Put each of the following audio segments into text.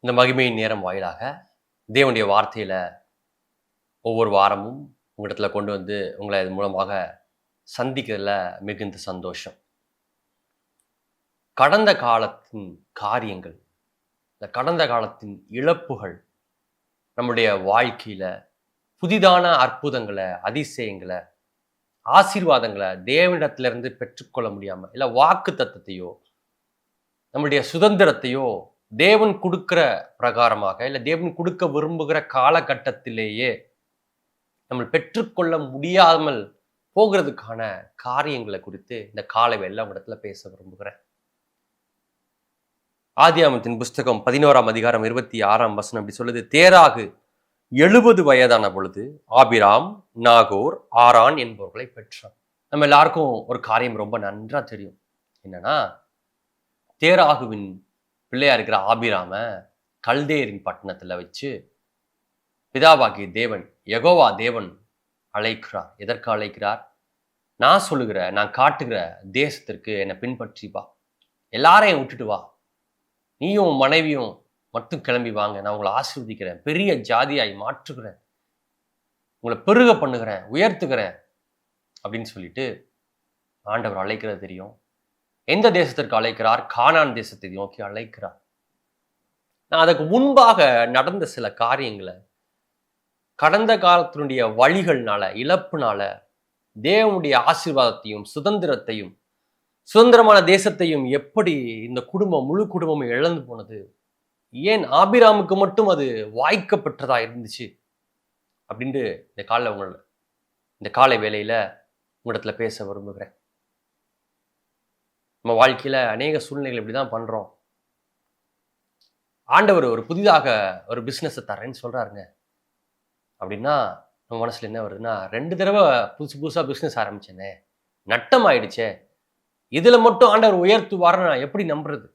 இந்த மகிமையின் நேரம் வாயிலாக தேவனுடைய வார்த்தையில ஒவ்வொரு வாரமும் உங்களிடத்துல கொண்டு வந்து உங்களை இது மூலமாக சந்திக்கிறதுல மிகுந்த சந்தோஷம். கடந்த காலத்தின் காரியங்கள், இந்த கடந்த காலத்தின் இழப்புகள் நம்முடைய வாழ்க்கையில புதிதான அற்புதங்களை, அதிசயங்களை, ஆசீர்வாதங்களை தேவனிடத்திலிருந்து பெற்றுக்கொள்ள முடியாம, இல்லை வாக்கு தத்தத்தையோ நம்முடைய சுதந்திரத்தையோ தேவன் கொடுக்கிற பிரகாரமாக, இல்லை தேவன் கொடுக்க விரும்புகிற காலகட்டத்திலேயே நம்ம பெற்றுக்கொள்ள முடியாமல் போகிறதுக்கான காரியங்களை குறித்து இந்த காலை வேளையில உங்களிடத்துல பேச விரும்புகிறேன். ஆதியாகமத்தின் புஸ்தகம் 11ஆம் அதிகாரம் 26ஆம் வசனம் அப்படி சொல்லுது, தேராகு 70 வயதான பொழுது ஆபிராம், நாகோர், ஆரான் என்பவர்களை பெற்றான். நம்ம எல்லாருக்கும் ஒரு காரியம் ரொம்ப நன்றா தெரியும். என்னன்னா, தேராகுவின் பிள்ளையா இருக்கிற ஆபிராம கல்தேரின் பட்டணத்துல வச்சு பிதாவாகிய தேவன், யெகோவா தேவன் அழைக்கிறார். எதற்கு அழைக்கிறார்? நான் சொல்லுகிற, நான் காட்டுகிற தேசத்திற்கு என்னை பின்பற்றி வா, எல்லாரையும் விட்டுட்டு வா, நீயும் மனைவியும் மட்டும் கிளம்பி வாங்க, நான் உங்களை ஆசீர்வதிக்கிறேன், பெரிய ஜாதியாய் மாற்றுகிறேன், உங்களை பெருக பண்ணுகிறேன், உயர்த்துகிறேன் அப்படின்னு சொல்லிட்டு ஆண்டவர் அழைக்கிறது தெரியும். எந்த தேசத்திற்கு அழைக்கிறார்? கானான் தேசத்தை நோக்கி அழைக்கிறார். நான் அதுக்கு முன்பாக நடந்த சில காரியங்களை, கடந்த காலத்தினுடைய வழிகள்னால, இழப்புனால தேவனுடைய ஆசீர்வாதத்தையும் சுதந்திரத்தையும், சுதந்திரமான தேசத்தையும் எப்படி இந்த குடும்பம், முழு குடும்பமும் இழந்து போனது, ஏன் ஆபிராமுக்கு மட்டும் அது வாய்க்கப்பட்டதா இருந்துச்சு அப்படின்ட்டு இந்த காலை வேளையில உங்களிடத்துல பேச விரும்புகிறேன். நம்ம வாழ்க்கையில அநேக சூழ்நிலைகள் இப்படிதான் பண்றோம். ஆண்டவர் ஒரு புதிதாக ஒரு பிசினஸ் தரேன்னு சொல்றாருங்க அப்படின்னா நம்ம மனசுல என்ன வருதுன்னா, 2 தடவை புதுசா பிசினஸ் ஆரம்பிச்சேனே, நட்டம் ஆயிடுச்சே, இதுல மட்டும் ஆண்டவர் உயர்த்துவாருன்னு நான் எப்படி நம்புறது?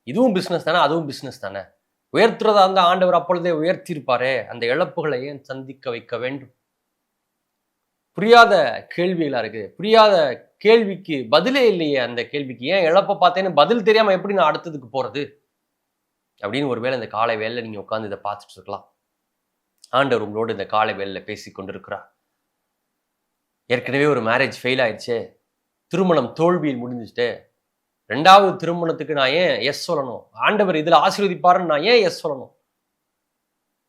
இதுவும் பிசினஸ் தானே, அதுவும் பிசினஸ் தானே. உயர்த்துறதா இருந்தா ஆண்டவர் அப்பொழுதே உயர்த்தியிருப்பாரே, அந்த இழப்புகளை ஏன் சந்திக்க வைக்க வேண்டும்? புரியாத கேள்விகளா இருக்கு. புரியாத கேள்விக்கு பதிலே இல்லையே. அந்த கேள்விக்கு ஏன் இழப்ப பார்த்தேன்னு பதில் தெரியாம எப்படி நான் அடுத்ததுக்கு போறது அப்படின்னு ஒருவேளை இந்த காலை வேளையில நீங்க உட்கார்ந்து இதை பார்த்துட்டு இருக்கலாம். ஆண்டவர் உங்களோடு இந்த காலை வேளையில பேசி கொண்டிருக்கிறார். ஏற்கனவே ஒரு மேரேஜ் ஃபெயில் ஆயிடுச்சே, திருமணம் தோல்வியில் முடிஞ்சுட்டு 2வது திருமணத்துக்கு நான் ஏன் எஸ் சொல்லணும்? ஆண்டவர் இதுல ஆசீர்வதிப்பாருன்னு நான் ஏன் எஸ் சொல்லணும்?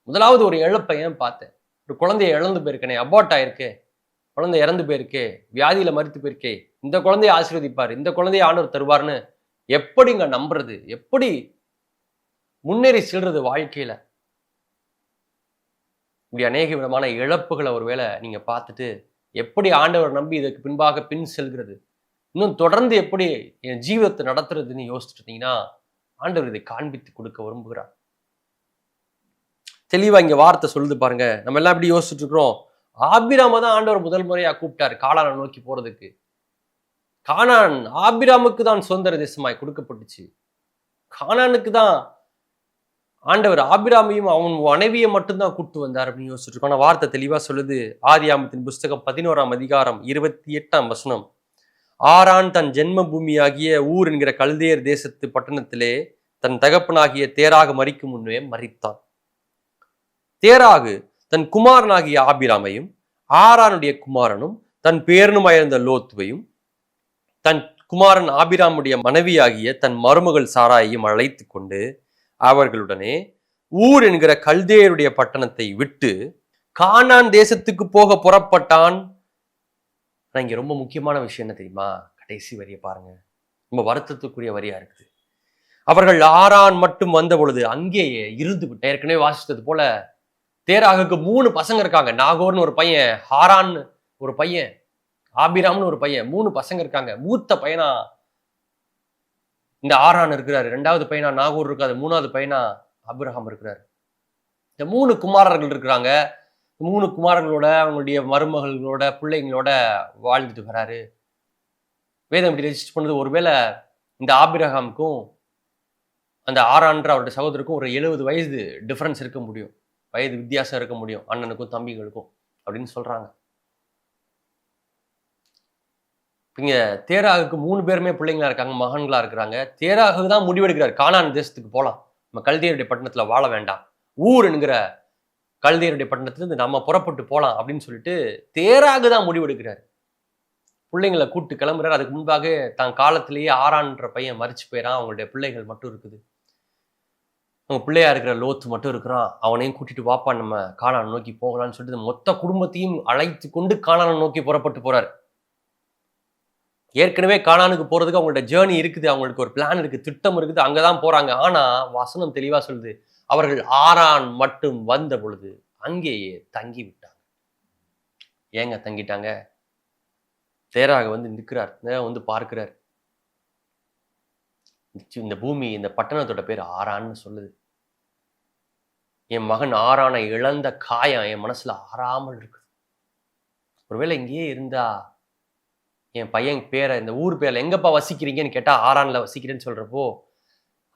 முதலாவது ஒரு இழப்பை ஏன் பார்த்தேன்? ஒரு குழந்தைய இழந்து போயிருக்கேனே, அபார்ட் ஆயிருக்கே, குழந்தை இறந்து போயிருக்கே, வியாதியில மரித்து போயிருக்கே, இந்த குழந்தைய ஆசீர்வதிப்பாரு, இந்த குழந்தைய ஆண்டவர் தருவார்னு எப்படிங்க நம்புறது? எப்படி முன்னேறி செல்றது வாழ்க்கையில? இப்படி அநேக விதமான இழப்புகளை ஒருவேளை நீங்க பார்த்துட்டு எப்படி ஆண்டவர் நம்பி இதற்கு பின்பாக பின் செல்கிறது, இன்னும் தொடர்ந்து எப்படி என் ஜீவிதத்தை நடத்துறதுன்னு யோசிச்சுட்டு இருந்தீங்கன்னா ஆண்டவர் இதை காண்பித்து கொடுக்க விரும்புகிறார். தெளிவா இங்க வார்த்தை சொல்லுது பாருங்க. நம்ம எல்லாம் எப்படி யோசிச்சுட்டு இருக்கிறோம்? ஆபிராம தான் ஆண்டவர் முதல் முறையா கூப்பிட்டாரு கானானை நோக்கி போறதுக்கு. கானான் ஆபிராமுக்கு தான் சுதந்திர தேசமாய் கொடுக்கப்பட்டுச்சு. கானானுக்கு தான் ஆண்டவர் ஆபிராமையும் அவன் மனைவியை மட்டும்தான் கூப்பிட்டு வந்தார் அப்படின்னு யோசிச்சுட்டு இருக்கோம். ஆனா வார்த்தை தெளிவா சொல்லுது. ஆதியாகமத்தின் புஸ்தகம் 11ஆம் அதிகாரம் 28ஆம் வசனம், ஆரான் தன் ஜென்ம பூமியாகிய ஊர் என்கிற கல்தேர் தேசத்து பட்டணத்திலே தன் தகப்பனாகிய தேராக மரிக்கும் முன்னே மரித்தான். தேராகு தன் குமாரனாகிய ஆபிராமையும், ஆரானுடைய குமாரனும் தன் பேரனுமாயிருந்த லோத்துவையும், தன் குமாரன் ஆபிராமுடைய மனைவியாகிய தன் மருமகள் சாராயையும் அழைத்து கொண்டு அவர்களுடனே ஊர் என்கிற கல்தேருடைய பட்டணத்தை விட்டு கானான் தேசத்துக்கு போக புறப்பட்டான். இங்க ரொம்ப முக்கியமான விஷயம் என்ன தெரியுமா? கடைசி வரியை பாருங்க, ரொம்ப வருத்தத்துக்குரிய வரியா இருக்குது. அவர்கள் ஆரான் மட்டும் வந்த பொழுது அங்கேயே இருந்து விட்டு, ஏற்கனவே வாசித்தது போல தேராகுக்கு 3 பசங்க இருக்காங்க. நாகோர்னு ஒரு பையன், ஹாரான்னு ஒரு பையன், ஆபிராம்னு ஒரு பையன், 3 பசங்க இருக்காங்க. மூத்த பையனா இந்த ஆரான் இருக்கிறாரு, 2வது பையனா நாகூர் இருக்காரு, 3வது பையனா ஆபிரகாம் இருக்கிறாரு. இந்த 3 குமாரர்கள் இருக்கிறாங்க. 3 குமாரர்களோட அவங்களுடைய மருமகளோட பிள்ளைங்களோட வாழ்ந்துட்டு வராரு. வேதம் இப்படி ரெஜிஸ்டர் பண்ணது, ஒருவேளை இந்த ஆபிரகாமுக்கும் அந்த ஆரான்ற அவருடைய சகோதரருக்கும் ஒரு 70 வயது டிஃபரன்ஸ் இருக்க முடியும், வயது வித்தியாசம் இருக்க முடியும், அண்ணனுக்கும் தம்பிகளுக்கும் அப்படின்னு சொல்றாங்க. இங்க தேராகுக்கு 3 பேருமே பிள்ளைங்களா இருக்காங்க, மகன்களா இருக்கிறாங்க. தேராகு தான் முடிவெடுக்கிறார், கானான் தேசத்துக்கு போலாம், நம்ம கல்தேயருடைய பட்டணத்துல வாழ வேண்டாம், ஊர் என்கிற கல்தேயருடைய பட்டணத்திலிருந்து நம்ம புறப்பட்டு போலாம் அப்படின்னு சொல்லிட்டு தேராக தான் முடிவெடுக்கிறார். பிள்ளைங்களை கூட்டு கிளம்புறாரு. அதுக்கு முன்பாக தான் காலத்திலேயே ஆரான்ற பையன் மறிச்சு போயிறான். அவங்களுடைய பிள்ளைகள் மட்டும் இருக்குது. அவங்க பிள்ளையா இருக்கிற லோத்து மட்டும் இருக்கிறான். அவனையும் கூட்டிட்டு வாப்பா நம்ம கானானை நோக்கி போகலான்னு சொல்லிட்டு மொத்த குடும்பத்தையும் அழைத்து கொண்டு கானானை நோக்கி புறப்பட்டு போறாரு. ஏற்கனவே கானானுக்கு போறதுக்கு அவங்களோட ஜேர்னி இருக்குது, அவங்களுக்கு ஒரு பிளான் இருக்கு, திட்டம் இருக்குது, அங்கதான் போறாங்க. ஆனா வசனம் தெளிவா சொல்லுது, அவர்கள் ஆரான் மட்டும் வந்த பொழுது அங்கேயே தங்கி விட்டாங்க. ஏங்க தங்கிட்டாங்க? தேராக வந்து நிற்கிறார், வந்து பார்க்கிறார். இந்த பூமி, இந்த பட்டணத்தோட பேர் ஆரான்னு சொல்லுது. என் மகன் ஆரானை இழந்த காயம் என் மனசுல ஆறாமல் இருக்குது. ஒருவேளை இங்கேயே இருந்தா என் பையன் பேரை, இந்த ஊர் பேர்ல எங்கப்பா வசிக்கிறீங்கன்னு கேட்டா ஆரான்ல வசிக்கிறேன்னு சொல்றப்போ,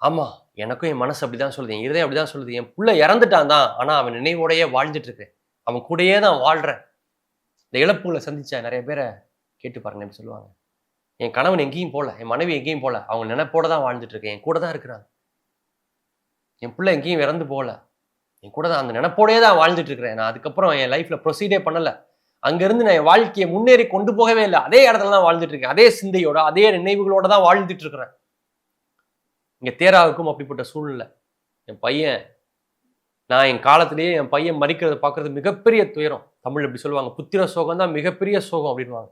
ஆமா எனக்கும் என் மனசு அப்படிதான் சொல்லுது, என் இருதயம் அப்படிதான் சொல்லுது. என் புள்ள இறந்துட்டான் தான், ஆனா அவன் நினைவோடையே வாழ்ந்துட்டு இருக்கேன், அவன் கூடயே தான் வாழ்றேன். இந்த இழப்புகளை சந்திச்ச நிறைய பேரை கேட்டு பாருங்க, எப்படி சொல்லுவாங்க, என் கணவன் எங்கேயும் போல, என் மனைவி எங்கேயும் போல, அவங்க நினைப்போட தான் வாழ்ந்துட்டு இருக்கேன், என் கூட தான் இருக்கிறாங்க. என் பிள்ளை எங்கேயும் இறந்து போல, என் கூட தான் அந்த நினைப்போடயே தான் வாழ்ந்துட்டு இருக்கிறேன். நான் அதுக்கப்புறம் என் லைஃப்ல ப்ரொசீடே பண்ணல, அங்கிருந்து நான் என் வாழ்க்கையை முன்னேறி கொண்டு போகவே இல்லை, அதே இடத்துல தான் வாழ்ந்துட்டு இருக்கேன், அதே சிந்தையோட அதே நினைவுகளோட தான் வாழ்ந்துட்டு இருக்கிறேன். இங்க தேராவுக்கும் அப்படிப்பட்ட சூழ்நிலை. என் பையன், நான் என் காலத்திலேயே என் பையன் மறிக்கிறத பார்க்கறது மிகப்பெரிய துயரம். தமிழ் எப்படி சொல்லுவாங்க, புத்திர சோகம் தான் மிகப்பெரிய சோகம் அப்படின்வாங்க.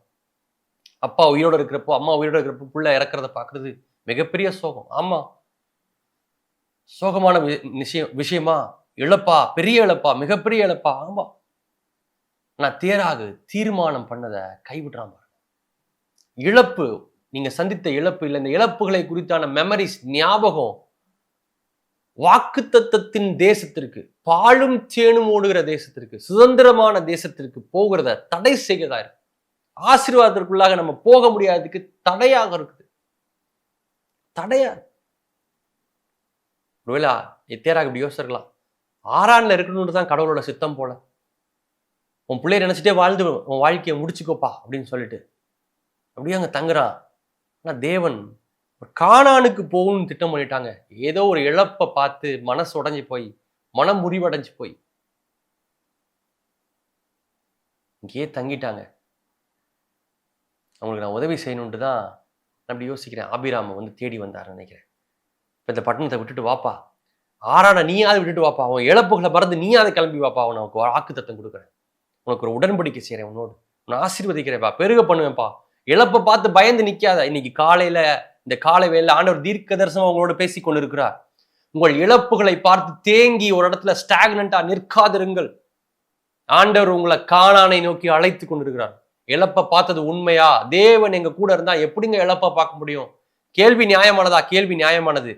அப்பா உயிரோட இருக்கிறப்போ, அம்மா உயிரோட இருக்கிறப்போ புள்ள இறக்கிறத பார்க்கறது மிகப்பெரிய சோகம். ஆமா, சோகமான விஷயமா, இழப்பா, பெரிய இழப்பா, மிகப்பெரிய இழப்பா. ஆமா, நான் தேராக தீர்மானம் பண்ணதை கைவிடுறான். இழப்பு, நீங்க சந்தித்த இழப்பு இல்லை, இந்த இழப்புகளை குறித்தான மெமரிஸ், ஞாபகம், வாக்குத்தத்தத்தின் தேசத்திற்கு, பாலும் தேனும் ஓடுகிற தேசத்திற்கு, சுதந்திரமான தேசத்திற்கு போகிறத தடை செய்கிறதா இருக்கு. ஆசீர்வாதத்திற்குள்ளாக நம்ம போக முடியாததுக்கு தடையாக இருக்குது, தடையா. ஒருவேளை தேராக இப்படி யோசிச்சிருக்கலாம், ஆரான்ல இருக்கணும்னு தான் கடவுளோட சித்தம் போல, உன் பிள்ளைய நினைச்சிட்டே வாழ்ந்து உன் வாழ்க்கையை முடிச்சுக்கோப்பா அப்படின்னு சொல்லிட்டு அப்படியே அங்க தங்குறான். ஆனா தேவன் கானானுக்கு போகணும்னு திட்டம் பண்ணிட்டாங்க. ஏதோ ஒரு இழப்பை பார்த்து மனசு உடைஞ்சு போய், மனம் முறிவடைஞ்சு போய் இங்கேயே தங்கிட்டாங்க. அவங்களுக்கு நான் உதவி செய்யணுன்ட்டு தான் நான் அப்படி யோசிக்கிறேன். ஆபிராம வந்து தேடி வந்தாருன்னு நினைக்கிறேன். இப்போ இந்த பட்டணத்தை விட்டுட்டு வாப்பா, ஆரான நீயாவது விட்டுட்டு வாப்பா, அவன் இழப்புகளை மறந்து நீயாவது கிளம்பி வாப்பா, அவன் உனக்கு வாக்கு தத்தம் கொடுக்குறேன், உனக்கு ஒரு உடன்படிக்கை செய்கிறேன், உன்னோடு உன்னை ஆசீர்வதிக்கிறேன்ப்பா, பெருக பண்ணுவேன்ப்பா, இழப்பை பார்த்து பயந்து நிற்காத. இன்னைக்கு காலையில, இந்த காலை வேளையில ஆண்டவர் தீர்க்க தரிசனம் அவங்களோட பேசி கொண்டு இருக்கிறார். உங்கள் இழப்புகளை பார்த்து தேங்கி ஒரு இடத்துல ஸ்டாக்னண்டா நிற்காதிருங்கள். ஆண்டவர் உங்களை கானானை நோக்கி அழைத்து கொண்டிருக்கிறார். இழப்பை பார்த்தது உண்மையா? தேவன் எங்க கூட இருந்தா எப்படிங்க இழப்பை பார்க்க முடியும்? கேள்வி நியாயமானதா? கேள்வி நியாயமானது.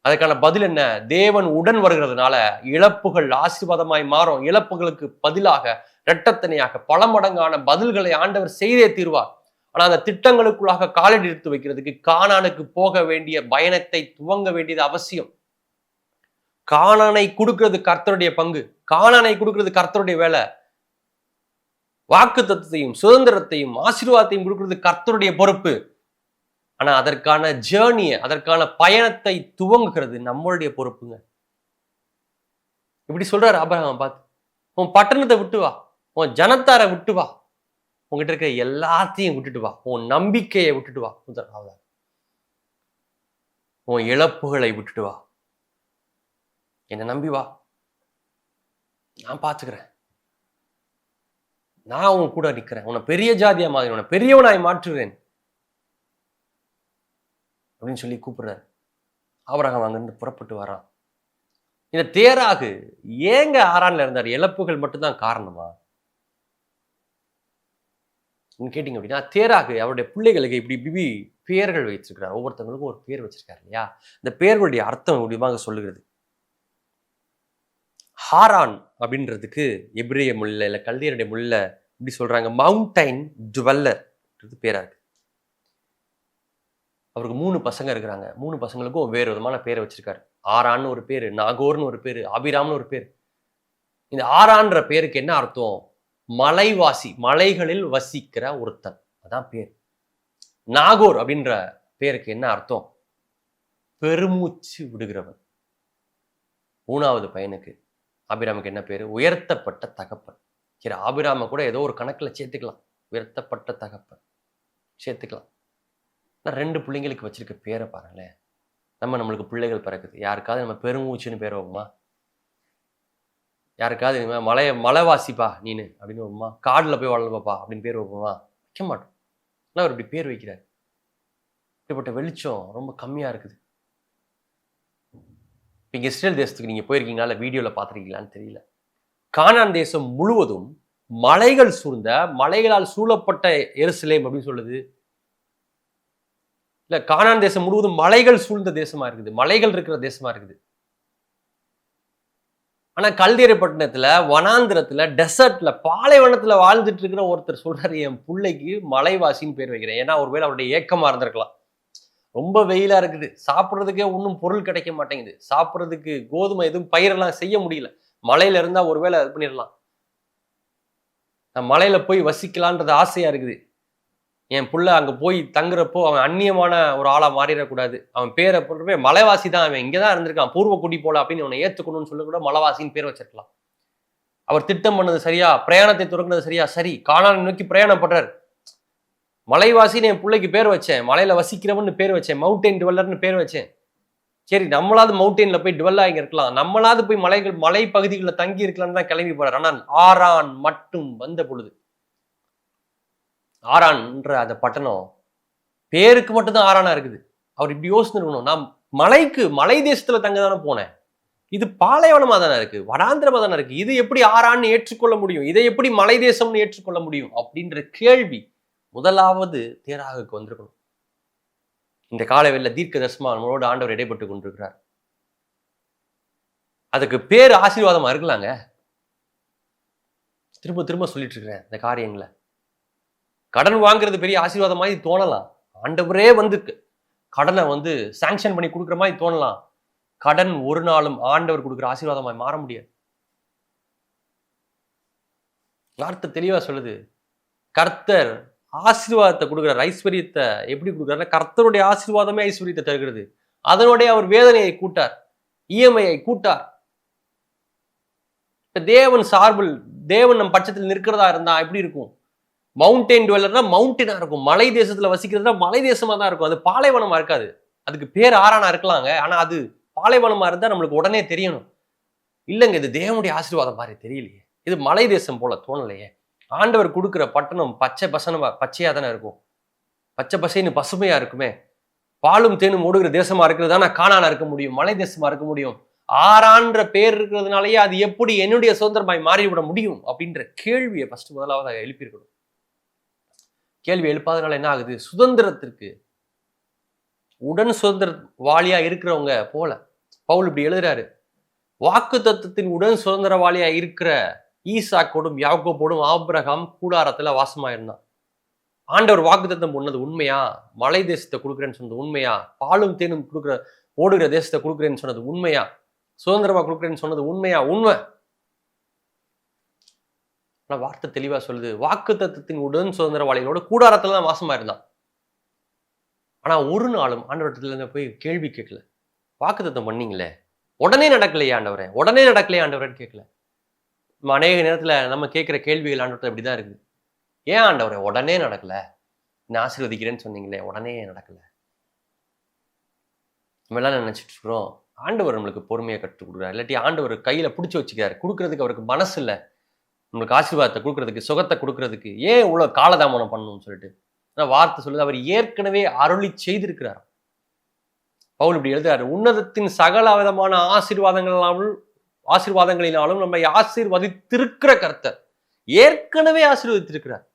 அதுக்கான பதில் என்ன? தேவன் உடன் வருகிறதுனால இழப்புகள் ஆசீர்வாதமாய் மாறும். இழப்புகளுக்கு பதிலாக இரட்டத்தனையாக பல மடங்கான பதில்களை ஆண்டவர் செய்தே தீர்வார். ஆனா அந்த திட்டங்களுக்குள்ளாக காலடி எடுத்து வைக்கிறதுக்கு கானானுக்கு போக வேண்டிய பயணத்தை துவங்க வேண்டியது அவசியம். கானானை கொடுக்கிறது கர்த்தருடைய பங்கு, கானானை கொடுக்கிறது கர்த்தருடைய வேலை. வாக்கு தத்துவத்தையும் சுதந்திரத்தையும் ஆசீர்வாதத்தையும் கொடுக்கிறது கர்த்தருடைய பொறுப்பு. ஆனா அதற்கான ஜேர்னியை, அதற்கான பயணத்தை துவங்குகிறது நம்மளுடைய பொறுப்புங்க. இப்படி சொல்றாரு ஆபிரகாம் பார்த்து, உன் பட்டணத்தை விட்டு வா, உன் ஜனத்தாரை விட்டு வா, உங்ககிட்ட இருக்க எல்லாத்தையும் விட்டுட்டு வா, உன் நம்பிக்கையை விட்டுட்டு வா, உன் இழப்புகளை விட்டுட்டு வா, என்னை நம்பி வா, நான் பார்த்துக்கிறேன், நான் உன் கூட நிற்கிறேன், உன்னை பெரிய ஜாதியா மாதிரி, உன்னை பெரியவனாய் மாற்றுகிறேன் அப்படின்னு சொல்லி கூப்பிடுறாரு. ஆபிரகாம் அங்கிருந்து புறப்பட்டு வரான். இந்த தேராகு ஏங்க ஆரான்ல இருந்தார்? இழப்புகள் மட்டும்தான் காரணமா கேட்டீங்க அப்படின்னா, தேராகு அவருடைய பிள்ளைகளுக்கு இப்படி இப்படி பெயர்கள் வைத்திருக்கிறார். ஒவ்வொருத்தவங்களுக்கும் ஒரு பேர் வச்சிருக்காரு இல்லையா? இந்த பெயர்களுடைய அர்த்தம் முடிவாக சொல்லுகிறது. ஹாரான் அப்படின்றதுக்கு எபிரேய மொழியில இல்ல கல்தியருடைய மொழியில இப்படி சொல்றாங்க, மவுண்டைன் டுவெல்லர் பேரா இருக்கு. அவருக்கு 3 பசங்க இருக்கிறாங்க. 3 பசங்களுக்கும் வேறு விதமான பேரை வச்சிருக்காரு. ஆரான்னு ஒரு பேரு, நாகோர்னு ஒரு பேரு, ஆபிராம்னு ஒரு பேர். இந்த ஆரான்ற பேருக்கு என்ன அர்த்தம்? மலைவாசி, மலைகளில் வசிக்கிற ஒருத்தன், அதான் பேர். நாகோர் அப்படின்ற பேருக்கு என்ன அர்த்தம்? பெருமூச்சு விடுகிறவன். 3வது பையனுக்கு ஆபிராமுக்கு என்ன பேரு? உயர்த்தப்பட்ட தகப்பன். சரி, ஆபிராம கூட ஏதோ ஒரு கணக்குல சேர்த்துக்கலாம். உயர்த்தப்பட்ட தகப்பன் சேர்த்துக்கலாம். 2 பிள்ளைங்களுக்கு வச்சிருக்க பேரை பாருங்களேன். நம்மளுக்கு பிள்ளைகள் பிறக்குது, யாருக்காவது நம்ம பெருமூச்சுன்னு பேர் வைப்போமா? யாருக்காவது மலைவாசிப்பா நீனு அப்படின்னு வைப்போமா? காடுல போய் வளர்ப்பா அப்படின்னு பேர் வைப்போமா? வைக்க மாட்டோம். அவர் இப்படி பேர் வைக்கிறார். இப்படிப்பட்ட வெளிச்சம் ரொம்ப கம்மியா இருக்குது. இங்க இஸ்ரேல் தேசத்துக்கு நீங்க போயிருக்கீங்களா, இல்ல வீடியோல பாத்திருக்கீங்களான்னு தெரியல. கானான் தேசம் முழுவதும் மலைகள் சூழ்ந்த, மலைகளால் சூழப்பட்ட எருசலேம் அப்படின்னு சொல்லுது. இல்ல, கானான் தேசம் முழுவதும் மலைகள் சூழ்ந்த தேசமா இருக்குது, மலைகள் இருக்கிற தேசமா இருக்குது. ஆனா கல்தேரை பட்டணத்துல, வனாந்திரத்துல, டெசர்ட்ல, பாலைவனத்துல வாழ்ந்துட்டு இருக்கிற ஒருத்தர் சொல்றாரு, என் பிள்ளைக்கு மலைவாசின்னு பேர் வைக்கிறேன். ஏன்னா ஒருவேளை அவருடைய ஏக்கமா இருந்திருக்கலாம். ரொம்ப வெயிலா இருக்குது, சாப்பிட்றதுக்கே ஒன்றும் பொருள் கிடைக்க மாட்டேங்குது, சாப்பிட்றதுக்கு கோதுமை எதுவும் பயிரெல்லாம் செய்ய முடியல. மலையில இருந்தா ஒருவேளை இது பண்ணிடலாம், நான் மலையில போய் வசிக்கலான்றது ஆசையா இருக்குது. என் புள்ள அங்க போய் தங்குறப்போ அவன் அந்நியமான ஒரு ஆளா மாறிடக்கூடாது. அவன் பேரை போட்டுமே மலைவாசி தான், அவன் இங்கதான் இருந்திருக்கான், பூர்வக்குடி போல அப்படின்னு அவனை ஏத்துக்கணும்னு சொல்லி கூட மலைவாசின்னு பேர் வச்சிருக்கலாம். அவர் திட்டம் பண்ணது சரியா, பிரயாணத்தை தொடங்கினது சரியா? சரி, கானானை நோக்கி பிரயாணம் பண்றார். மலைவாசின்னு என் பிள்ளைக்கு பேர் வச்சேன், மலையில வசிக்கிறவன்னு பேர் வச்சேன், மவுண்டைன் டிவெல்லர்னு பேர் வச்சேன். சரி, நம்மளாவது மவுண்டெயின்ல போய் டிவெல் ஆகி இருக்கலாம், நம்மளாவது போய் மலை பகுதிகளில் தங்கி இருக்கலாம்னு தான் கிளம்பி போறார். ஆனால் ஆரான் மட்டும் வந்த பொழுது, ஆரான்ன்ற அந்த பட்டணம் பேருக்கு மட்டும்தான் ஆரானா இருக்குது. அவர் இப்படி யோசிச்சிருக்கணும், நான் மலை தேசத்துல தங்க தானே போனேன், இது பாலைவனமா தானே இருக்கு, வனாந்திரமா தானே இருக்கு, இது எப்படி ஆரான்னு ஏற்றுக்கொள்ள முடியும், இதை எப்படி மலை தேசம்னு ஏற்றுக்கொள்ள முடியும் அப்படின்ற கேள்வி முதலாவது தேராகுக்கு வந்திருக்கணும். இந்த காலவெளியில தீர்க்க தரிசனமா நம்மளோட ஆண்டவர் இடைப்பட்டு கொண்டிருக்கிறார். அதுக்கு பேர் ஆசீர்வாதமா இருக்கலாங்க. திரும்ப திரும்ப சொல்லிட்டு இருக்கிறேன் இந்த காரியங்களை. கடன் வாங்குறது பெரிய ஆசீர்வாதம் மாதிரி தோணலாம், ஆண்டவரே வந்து கடனை சாங்ஷன் பண்ணி கொடுக்குற மாதிரி தோணலாம். கடன் ஒரு நாளும் ஆண்டவர் கொடுக்குற ஆசீர்வாதமாய் மாற முடியாது. வார்த்தை தெளிவா சொல்லுது, கர்த்தர் ஆசீர்வாதத்தை கொடுக்குறார். ஐஸ்வர்யத்தை எப்படி கொடுக்குறாரு? கர்த்தருடைய ஆசீர்வாதமே ஐஸ்வர்யத்தை தருகிறது. அதனுடைய அவர் வேதனையை கூட்டார், இஎம்ஐயை கூட்டார். தேவன் சார்பில், தேவன் நம் பட்சத்தில் நிற்கிறதா இருந்தா எப்படி இருக்கும்? மவுண்டைன் டுவெல்லர்னா மவுண்டனா இருக்கும், மலை தேசத்துல வசிக்கிறதுனா மலை தேசமா தான் இருக்கும், அது பாலைவனமா இருக்காது. அதுக்கு பேர் ஆரானா இருக்கலாங்க, ஆனா அது பாலைவனமா இருந்தா நம்மளுக்கு உடனே தெரியணும். இல்லைங்க, இது தேவனுடைய ஆசீர்வாதம் மாதிரி தெரியலையே, இது மலை தேசம் போல தோணலையே. ஆண்டவர் கொடுக்குற பட்டணம் பச்சையா தானே இருக்கும், பச்சை பசைன்னு பசுமையா இருக்குமே. பாலும் தேனும் ஓடுகிற தேசமா இருக்கிறது தானே கானானா இருக்க முடியும், மலை தேசமா இருக்க முடியும். ஆரான்ற பேர் இருக்கிறதுனாலயே அது எப்படி என்னுடைய சுதந்திரமாய் மாறிவிட முடியும் அப்படின்ற கேள்வியை ஃபர்ஸ்ட் முதலாவது எழுப்பியிருக்கணும். கேள்வி எழுப்பாதனால என்ன ஆகுது? சுதந்திரத்திற்கு உடன் சுதந்திர வாளியா இருக்கிறவங்க போல பவுல் இப்படி எழுதுறாரு, வாக்கு தத்துவத்தின் உடன் சுதந்திரவாளியா இருக்கிற ஈசாக்கோடும் யாக்கோபோடும் ஆபிரகாம் கூடாரத்துல வாசமா இருந்தான். ஆண்டவர் வாக்கு தத்தம் பண்ணது உண்மையா? மலை தேசத்தை கொடுக்குறேன்னு சொன்னது உண்மையா? பாலும் தேனும் கொடுக்குற ஓடுகிற தேசத்தை கொடுக்குறேன்னு சொன்னது உண்மையா? சுதந்திரமா கொடுக்குறேன்னு சொன்னது உண்மையா? உண்மை. ஆனா வார்த்தை தெளிவா சொல்லுது, வாக்கு தத்தத்தின் உடன் சுதந்திரவாளிகளோட கூடாரத்துல தான் வாசமா இருந்தான். ஆனா ஒரு நாளும் ஆண்டவரத்துல இருந்து போய் கேள்வி கேட்கல. வாக்கு தத்தம் பண்ணீங்களே, உடனே நடக்கலையே ஆண்டவரே, உடனே நடக்கலையே ஆண்டவரேன்னு கேட்கல. அநேக நேரத்துல நம்ம கேட்கிற கேள்விகள் ஆண்டவர்கிட்ட இப்படிதான் இருக்குது. ஏன் ஆண்டவரே உடனே நடக்கல? நான் ஆசீர்வதிக்கிறேன்னு சொன்னீங்களே, உடனே நடக்கல. நம்ம எல்லாம் நினைச்சிட்டு இருக்கிறோம் ஆண்டவர் நம்மளுக்கு பொறுமையை கற்றுக் கொடுக்குறாரு, இல்லாட்டி ஆண்டவர் கையில பிடிச்சி வச்சுக்கிறாரு, கொடுக்கறதுக்கு அவருக்கு மனசு இல்லை, நம்மளுக்கு ஆசீர்வாதத்தை கொடுக்கறதுக்கு, சுகத்தை கொடுக்கறதுக்கு ஏன் இவ்வளவு காலதாமனம் பண்ணணும்னு சொல்லிட்டு வார்த்தை சொல்லுது. அவர் ஏற்கனவே அருளி செய்திருக்கிறார். பவுல் இப்படி எழுதுறாரு, உன்னதத்தின் சகல விதமான ஆசீர்வாதங்களினாலும் நம்மை ஆசீர்வதித்திருக்கிற கர்த்தர் ஏற்கனவே ஆசீர்வதித்திருக்கிறார்.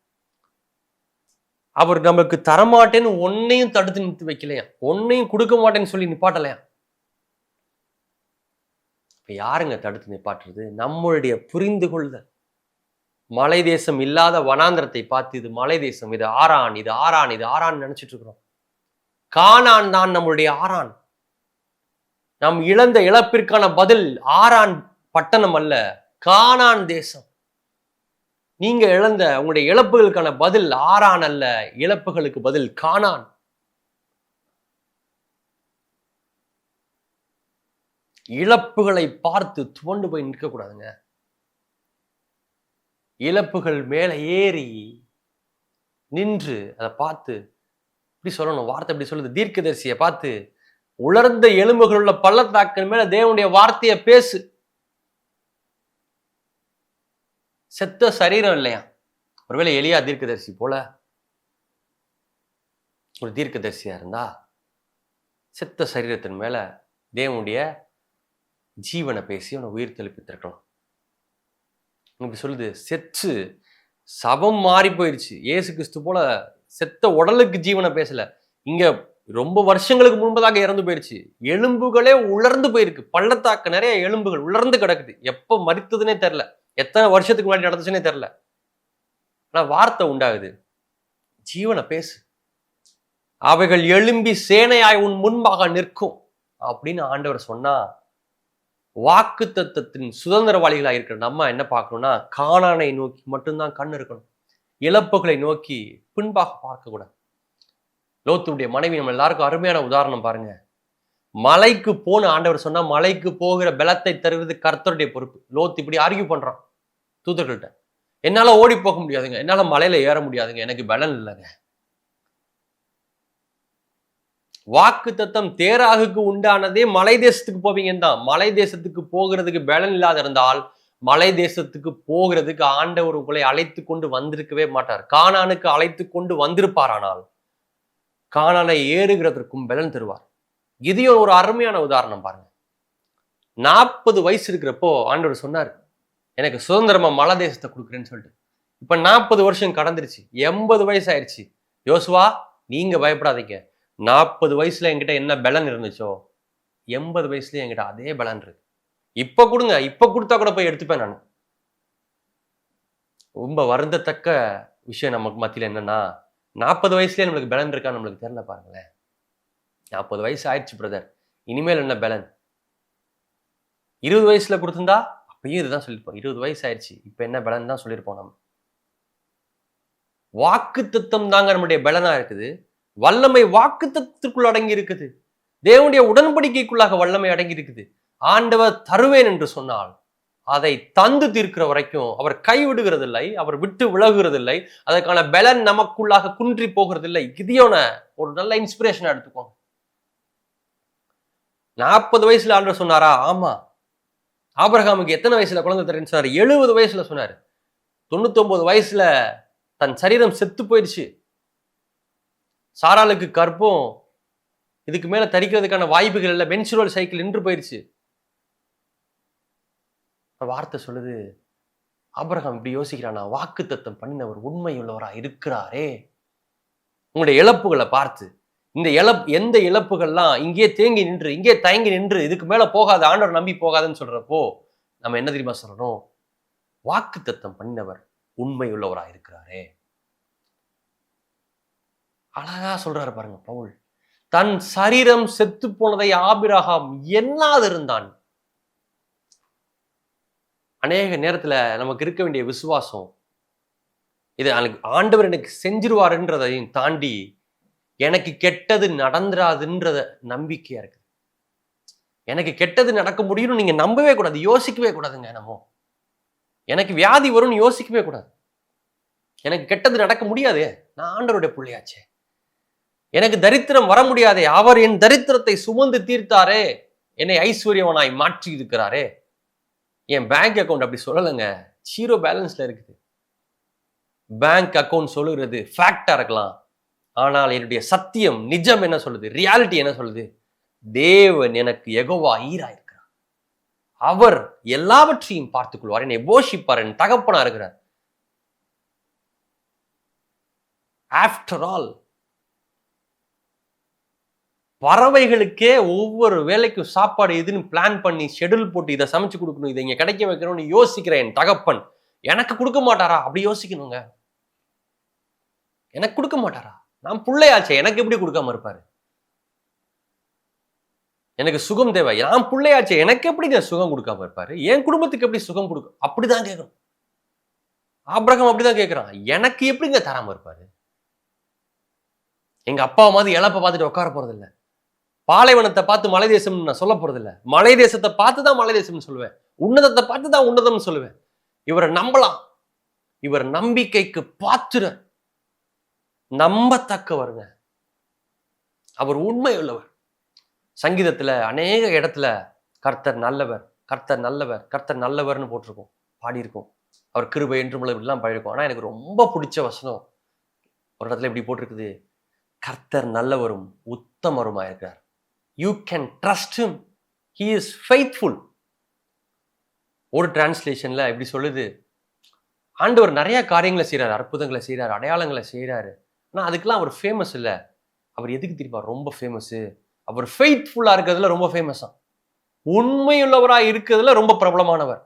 அவர் நமக்கு தரமாட்டேன்னு ஒன்னையும் தடுத்து நிறுத்தி வைக்கலையா, ஒன்னையும் கொடுக்க மாட்டேன்னு சொல்லி நிப்பாட்டலையா. இப்ப யாருங்க தடுத்து நிப்பாட்டுறது? நம்மளுடைய புரிந்து கொள்ளுதல். மலை தேசம் இல்லாத வனாந்திரத்தை பார்த்து இது மலை தேசம், இது ஆரான், இது ஆரான், இது ஆரான் நினைச்சிட்டு இருக்கிறோம். கானான் தான் நம்மளுடைய ஆரான். நாம் இழந்த இழப்பிற்கான பதில் ஆரான் பட்டணம் அல்ல, கானான் தேசம். நீங்க இழந்த உங்களுடைய இழப்புகளுக்கான பதில் ஆரான் அல்ல, இழப்புகளுக்கு பதில் கானான். இழப்புகளை பார்த்து துவண்டு போய் நிற்க கூடாதுங்க. இழப்புகள் மேல ஏறி நின்று அதை பார்த்து இப்படி சொல்லணும். வார்த்தை இப்படி சொல்லுது, தீர்க்கதரிசியை பார்த்து உலர்ந்த எலும்புகள் உள்ள பள்ளத்தாக்கின் மேல தேவனுடைய வார்த்தையை பேசு. செத்த சரீரம் இல்லையா? ஒருவேளை எலியா தீர்க்கதரிசி போல ஒரு தீர்க்கதரிசியா இருந்தா செத்த சரீரத்தின் மேல தேவனுடைய ஜீவனை பேசி அவனை உயிர் தெளிப்பித்திருக்கலாம். இப்படி சொல்லுது, செத்து சபம் மாறி போயிடுச்சு. இயேசு கிறிஸ்து போல செத்த உடலுக்கு ஜீவனை பேசல, இங்க ரொம்ப வருஷங்களுக்கு முன்பதாக இறந்து போயிடுச்சு. எலும்புகளே உலர்ந்து போயிருக்கு. பள்ளத்தாக்கு நிறைய எலும்புகள் உலர்ந்து கிடக்குது. எப்ப மரித்ததுன்னே தெரியல, எத்தனை வருஷத்துக்கு முன்னாடி நடந்துச்சுன்னே தெரியல. ஆனா வார்த்தை உண்டாகுது, ஜீவனை பேசு, அவைகள் எழும்பி சேனையாய் உன் முன்பாக நிற்கும் அப்படின்னு ஆண்டவர் சொன்னா, வாக்கு தத்தத்தின் சுதந்திரவாளிகளாக இருக்கிற நம்ம என்ன பார்க்கணும்னா, கானானை நோக்கி மட்டும்தான் கண் இருக்கணும். இழப்புகளை நோக்கி பின்பாக பார்க்க கூடாது. லோத்துடைய மனைவி நம்ம எல்லாருக்கும் அருமையான உதாரணம் பாருங்க. மலைக்கு போன ஆண்டவர் சொன்னா, மலைக்கு போகிற பலத்தை தருவது கர்த்தருடைய பொறுப்பு. லோத்து இப்படி ஆர்கியூ பண்றான் தூதர்கள்ட்ட, என்னால ஓடி போக முடியாதுங்க, என்னால மலையில ஏற முடியாதுங்க, எனக்கு பலன் இல்லைங்க. வாக்கு தத்தம் தேராகுக்கு உண்டானதே மலை தேசத்துக்கு போவீங்கன்னு தான். மலை தேசத்துக்கு போகிறதுக்கு பலன் இல்லாத இருந்தால் மலை தேசத்துக்கு போகிறதுக்கு ஆண்டவர் உங்களை அழைத்து கொண்டு வந்திருக்கவே மாட்டார். கானானுக்கு அழைத்து கொண்டு வந்திருப்பாரானால் கானானை ஏறுகிறதற்கும் பலன் தருவார். கிதியோன் ஒரு அருமையான உதாரணம் பாருங்க. 40 வயசு இருக்கிறப்போ ஆண்டவர் சொன்னார், எனக்கு சுதந்திரமா மலை தேசத்தை கொடுக்குறேன்னு சொல்லிட்டு. இப்ப 40 வருஷம் கடந்துருச்சு, 80 வயசு ஆயிடுச்சு. யோசுவா, நீங்க பயப்படாதீங்க, 40 வயசுல என்கிட்ட என்ன பலன் இருந்துச்சோ 80 வயசுல என்கிட்ட அதே பலன் இருக்கு. இப்ப கொடுங்க, இப்ப கொடுத்தா கூட போய் எடுத்துப்பேன் நான். ரொம்ப வருந்தத்தக்க விஷயம் நமக்கு மத்தியில என்னன்னா, 40 வயசுலயே நம்மளுக்கு பலன் இருக்கா நம்மளுக்கு தெரியல. பாருங்களேன், 40 வயசு ஆயிடுச்சு பிரதர், இனிமேல் என்ன பலன்? 20 வயசுல கொடுத்திருந்தா அப்பயும் இதுதான் சொல்லியிருப்போம். 20 வயசு ஆயிடுச்சு, இப்ப என்ன பலன் தான் சொல்லியிருப்போம். நம்ம வாக்கு தத்தம் தாங்க நம்முடைய பலனா இருக்குது. வல்லமை வாக்கு தத்துக்குள் அடங்கி இருக்குது. தேவனுடைய உடன்படிக்கைக்குள்ளாக வல்லமை அடங்கி இருக்குது. ஆண்டவர் தருவேன் என்று சொன்னால் அதை தந்து தீர்க்கிற வரைக்கும் அவர் கைவிடுகிறதில்லை, அவர் விட்டு விலகுறதில்லை. அதற்கான பலன் நமக்குள்ளாக குன்றி போகிறதில்லை. கிதியோன ஒரு நல்ல இன்ஸ்பிரேஷன் எடுத்துக்கோங்க. 40 வயசுல ஆண்டவர் சொன்னாரா? ஆமா. ஆபிரகாமுக்கு எத்தனை வயசுல குழந்தை தரேன்னு சொன்னாரு? 70 வயசுல சொன்னாரு. 99 வயசுல தன் சரீரம் செத்து போயிடுச்சு. சாராளுக்கு கற்பம் இதுக்கு மேல தரிக்கிறதுக்கான வாய்ப்புகள் இல்லை. மென்சுரல் சைக்கிள் நின்று போயிடுச்சு. வார்த்தை சொல்லுது, ஆபிரகாம் இப்படி யோசிக்கிறானா, வாக்கு தத்தம் பண்ணினவர் உண்மை உள்ளவரா இருக்கிறாரே. உங்களுடைய இழப்புகளை பார்த்து, இந்த எந்த இழப்புகள்லாம் இங்கே தேங்கி நின்று, இங்கே தயங்கி நின்று இதுக்கு மேல போகாத, ஆண்டவர் நம்பி போகாதுன்னு சொல்றப்போ நம்ம என்ன தெரியுமா சொல்லணும்? வாக்கு தத்தம் பண்ணினவர் உண்மை உள்ளவரா இருக்கிறாரே. அழகா சொல்றாரு பாருங்க பவுல். தன் சரீரம் செத்து போனதை ஆபிரகாம் எண்ணாதிருந்தான். அநேக நேரத்துல நமக்கு இருக்க வேண்டிய விசுவாசம், இது ஆண்டவர் எனக்கு செஞ்சிருவாருன்றதையும் தாண்டி எனக்கு கெட்டது நடந்துராதுன்றத நம்பிக்கையா இருக்கு. எனக்கு கெட்டது நடக்க முடியும்னு நீங்க நம்பவே கூடாது, யோசிக்கவே கூடாதுங்க. நம்ம எனக்கு வியாதி வரும்னு யோசிக்கவே கூடாது. எனக்கு கெட்டது நடக்க முடியாதே, நான் ஆண்டவருடைய பிள்ளையாச்சே. எனக்கு தரித்திரம் வர முடியாதே, அவர் என் தரித்திரத்தை சுமந்து தீர்த்தாரே, என்னை ஐஸ்வர்யவனாய் மாற்றி இருக்கிறாரே. என் பேங்க் அக்கௌண்ட் அப்படி சொல்லலைங்க, 0 பேலன்ஸ்ல இருக்குது. பேங்க் அக்கௌண்ட் சொல்லுகிறது ஃபேக்டா இருக்கலாம், ஆனால் என்னுடைய சத்தியம் நிஜம் என்ன சொல்லுது, ரியாலிட்டி என்ன சொல்லுது? தேவன் எனக்கு யெகோவா ஈரா இருக்கிறார். அவர் எல்லாவற்றையும் பார்த்துக் கொள்வார், என்னை போஷிப்பார், என் தகப்பனா இருக்கிறார். ஆஃப்டர் ஆல், பறவைகளுக்கே ஒவ்வொரு வேலைக்கும் சாப்பாடு எதுன்னு பிளான் பண்ணி ஷெடியூல் போட்டு இதை சமைச்சு கொடுக்கணும், இதை இங்க கிடைக்க வைக்கணும்னு யோசிக்கிற என் தகப்பன் எனக்கு கொடுக்க மாட்டாரா? அப்படி யோசிக்கணுங்க. எனக்கு கொடுக்க மாட்டாரா? நான் பிள்ளையாச்சே, எனக்கு எப்படி கொடுக்காம இருப்பாரு? எனக்கு சுகம் தேவை, நான் பிள்ளையாச்சே, எனக்கு எப்படிங்க சுகம் கொடுக்காம இருப்பாரு? என் குடும்பத்துக்கு எப்படி சுகம் கொடுக்க? அப்படிதான் கேட்கணும். ஆபிரகாம் அப்படிதான் கேட்கிறான், எனக்கு எப்படிங்க தராம இருப்பாரு? எங்க அப்பா மாதிரி இழப்ப பார்த்துட்டு உட்கார போறது இல்லை. பாலைவனத்தை பார்த்து மலை தேசம்னு நான் சொல்ல போறது இல்ல. மலை தேசத்தை பார்த்து தான் மலை தேசம்னு சொல்லுவேன். உன்னதத்தை பார்த்து தான் உன்னதம்னு சொல்லுவேன். இவரை நம்பலாம். இவர் நம்பிக்கைக்கு பாத்திரர், நம்பத்தக்கவருங்க. அவர் உண்மை உள்ளவர். சங்கீதத்துல அநேக இடத்துல கர்த்தர் நல்லவர், கர்த்தர் நல்லவர், கர்த்தர் நல்லவர்னு போட்டிருக்கோம், பாடியிருக்கோம். அவர் கிருபை என்றும் இப்படிலாம் பாடியிருக்கோம். ஆனா எனக்கு ரொம்ப பிடிச்ச வசனம் ஒரு இடத்துல இப்படி போட்டிருக்குது, கர்த்தர் நல்லவரும் உத்தமருமா இருக்கிறார். You can trust him, he is faithful. ஒரு டிரான்ஸ்லேஷன்ல இப்படி சொல்லுது, ஆண்டவர் நிறைய காரியங்களை செய்யறாரு, அற்புதங்களை செய்யறாரு, அடையாளங்களை செய்யறாரு. ஆனா அதுக்கெல்லாம் அவர் ஃபேமஸ் இல்லை. அவர் எதுக்கு தெரியுமா ரொம்ப ஃபேமஸ்? அவர் ஃபெய்த்ஃபுல்லா இருக்கிறதுல ரொம்ப ஃபேமஸா, உண்மையுள்ளவராக இருக்கிறதுல ரொம்ப பிரபலமானவர்.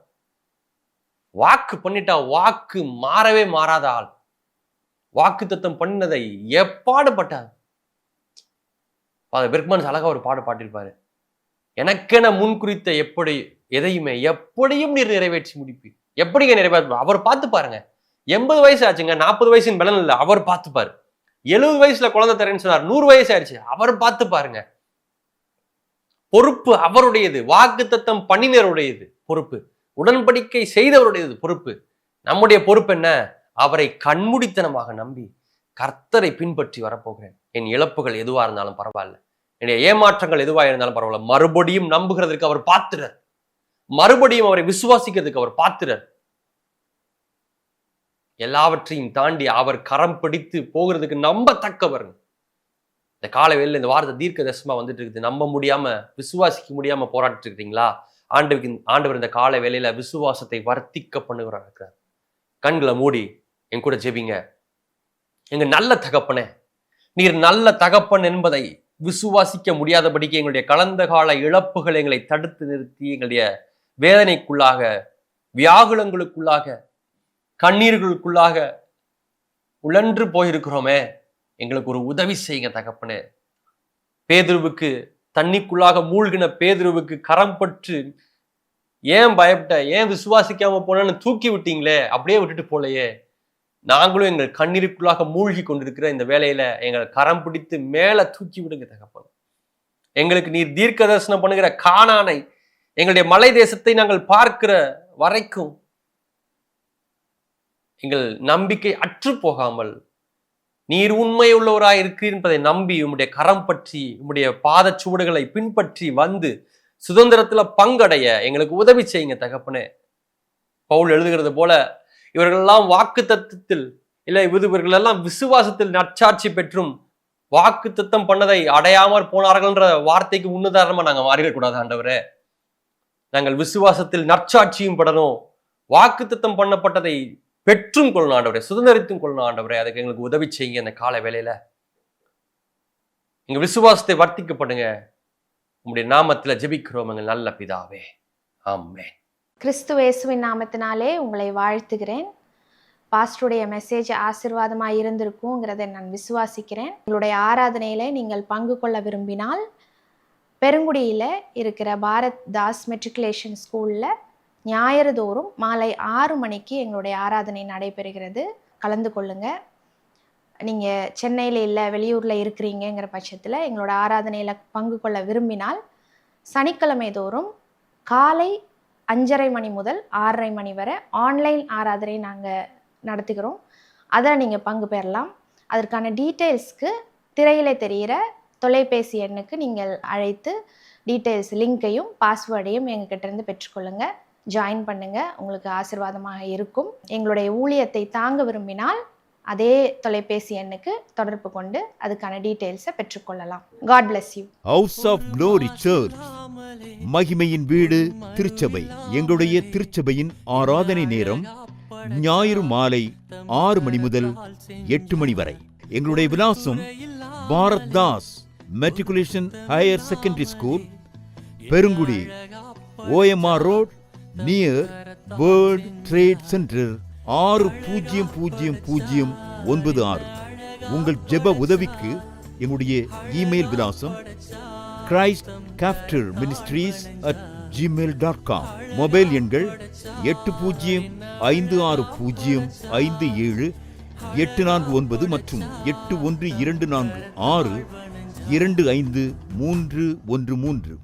வாக்கு பண்ணிட்டா வாக்கு மாறவே மாறாத ஆள். வாக்கு தத்தம் பண்ணினதை எப்பாடுபட்டார். பெர்க்மன்ஸ் அழகா ஒரு பாட்டிருப்பாரு, எனக்கென முன்குறித்த எப்படி எதையுமே எப்படியும் நீர் நிறைவேற்றி முடிப்பீர். எப்படிங்க நிறைவேற்ற? அவர் பார்த்து பாருங்க. 80 வயசு ஆச்சுங்க, 40 வயசின் பலன் இல்லை, அவர் பார்த்துப்பாரு. 70 வயசுல குழந்தை தரேன்னு சொன்னார், 100 வயசு ஆயிடுச்சு, அவர் பார்த்து பாருங்க. பொறுப்பு அவருடையது, வாக்கு தத்தம் பண்ணினருடையது பொறுப்பு, உடன்படிக்கை செய்தவருடையது பொறுப்பு. நம்முடைய பொறுப்பு என்ன? அவரை கண்மூடித்தனமாக நம்பி கர்த்தரை பின்பற்றி வரப்போகிறேன். என் இழப்புகள் எதுவா இருந்தாலும் பரவாயில்ல, என்னுடைய ஏமாற்றங்கள் எதுவா இருந்தாலும் பரவாயில்ல, மறுபடியும் நம்புகிறதுக்கு அவர் பாத்திரர், மறுபடியும் அவரை விசுவாசிக்கிறதுக்கு அவர் பாத்திரர். எல்லாவற்றையும் தாண்டி அவர் கரம் பிடித்து போகிறதுக்கு நம்பத்தக்கவர். இந்த காலை வேளையில இந்த வார்த்தை தீர்க்க தரிசனமா வந்துட்டு இருக்குது. நம்ப முடியாம, விசுவாசிக்க முடியாம போராடிட்டு இருக்கிறீங்களா? ஆண்டவர் இந்த காலை வேளையில விசுவாசத்தை வர்த்திக்க பண்ணுகிறார் இருக்கிறார். கண்களை மூடி என் கூட ஜெபிங்க. எங்க நல்ல தகப்பனே, நீர் நல்ல தகப்பன் என்பதை விசுவாசிக்க முடியாதபடிக்கு எங்களுடைய கடந்த கால இழப்புகள் எங்களை தடுத்து நிறுத்தி எங்களுடைய வேதனைக்குள்ளாக, வியாகுலங்களுக்குள்ளாக, கண்ணீர்களுக்குள்ளாக உழன்று போயிருக்கிறோமே, எங்களுக்கு ஒரு உதவி செய்யுங்க தகப்பனே. பேதுருவுக்கு, தண்ணிக்குள்ளாக மூழ்கின பேதுருவுக்கு கரம் பற்று, ஏன் பயப்பட்ட, ஏன் விசுவாசிக்காம போனேன்னு தூக்கி விட்டீங்களே, அப்படியே விட்டுட்டு போலையே. நாங்களும் எங்கள் கண்ணீருக்குள்ளாக மூழ்கி கொண்டிருக்கிற இந்த வேலையில எங்களை கரம் பிடித்து மேல தூக்கி விடுங்க தகப்பன். எங்களுக்கு நீர் தீர்க்க தரிசனம் பண்ணுகிற கானானை, எங்களுடைய மலை தேசத்தை நாங்கள் பார்க்கிற வரைக்கும் எங்கள் நம்பிக்கை அற்று போகாமல் நீர் உண்மை உள்ளவராய் இருக்கிறீர் என்பதை நம்பி உம்முடைய கரம் பற்றி, உம்முடைய பாத சுவடுகளை பின்பற்றி வந்து சுதந்திரத்துல பங்கடைய எங்களுக்கு உதவி செய்யுங்க தகப்பனே. பவுல் எழுதுகிறது போல, இவர்களெல்லாம் வாக்கு தத்தத்தில் இல்லை, இவர்களெல்லாம் விசுவாசத்தில் நற்சாட்சி பெற்றும் வாக்கு தத்தம் பண்ணதை அடையாமற் போனார்கள்ன்ற வார்த்தைக்கு முன்னுதாரணமா நாங்க மாறிடக்கூடாது ஆண்டவரே. நாங்கள் விசுவாசத்தில் நற்சாட்சியும் படணும், வாக்கு தத்தம் பண்ணப்பட்டதை பெற்றும் கொள்ளணும் ஆண்டவரே, சுதந்திரித்தும் கொள்ளணும் ஆண்டவரே. அதுக்கு எங்களுக்கு உதவி செய்யுங்க இந்த கால வேளையில. எங்க விசுவாசத்தை வர்த்திக்கப்படுங்க. உங்களுடைய நாமத்துல ஜெபிக்கிறோம் எங்கள் நல்ல பிதாவே, ஆமென். கிறிஸ்து இயேசுவின் நாமத்தினாலே உங்களை வாழ்த்துகிறேன். பாஸ்டருடைய மெசேஜ் ஆசீர்வாதமாக இருந்திருக்குங்கிறதை நான் விசுவாசிக்கிறேன். உங்களுடைய ஆராதனையில நீங்கள் பங்கு கொள்ள விரும்பினால் பெருங்குடியில் இருக்கிற பாரத் தாஸ் மெட்ரிகுலேஷன் ஸ்கூலில் ஞாயிறு தோறும் மாலை 6 மணிக்கு எங்களுடைய ஆராதனை நடைபெறுகிறது. கலந்து கொள்ளுங்க. நீங்கள் சென்னையில் இல்லை, வெளியூரில் இருக்கிறீங்கிற பட்சத்தில் எங்களோட ஆராதனையில் பங்கு கொள்ள விரும்பினால் சனிக்கிழமை தோறும் காலை 5:30 மணி முதல் 6:30 மணி வரை ஆன்லைன் ஆராதனை நாங்கள் நடத்துகிறோம். அதில் நீங்கள் பங்கு பெறலாம். அதற்கான டீட்டெயில்ஸ்க்கு திரையிலே தெரிகிற தொலைபேசி எண்ணுக்கு நீங்கள் அழைத்து டீட்டெயில்ஸ், லிங்கையும் பாஸ்வேர்டையும் எங்ககிட்டேருந்து பெற்றுக்கொள்ளுங்கள். ஜாயின் பண்ணுங்கள், உங்களுக்கு ஆசீர்வாதமாக இருக்கும். எங்களுடைய ஊழியத்தை தாங்க விரும்பினால் அதே தொலைபேசி எண்ணுக்கு தொடர்பு கொண்டு அதுக்கான டீட்டெயில்ஸை பெற்றுக்கொள்ளலாம். God bless you. House of Glory church, மகிமையின் வீடு, திருச்சபை. எங்களுடைய திருச்சபையின் ஆராதனை நேரம் ஞாயிறு மாலை 6 மணி முதல் 8 மணி வரை. எங்களுடைய விலாசம் Bharat Das matriculation higher secondary school, Perungudi, OMR road, near world trade centre, 600096. உங்கள் ஜெப உதவிக்கு எங்களுடைய இமெயில் விலாசம் christcafterministries@gmail.com. மொபைல் எண்கள் 8056057849 மற்றும் 812464 251313.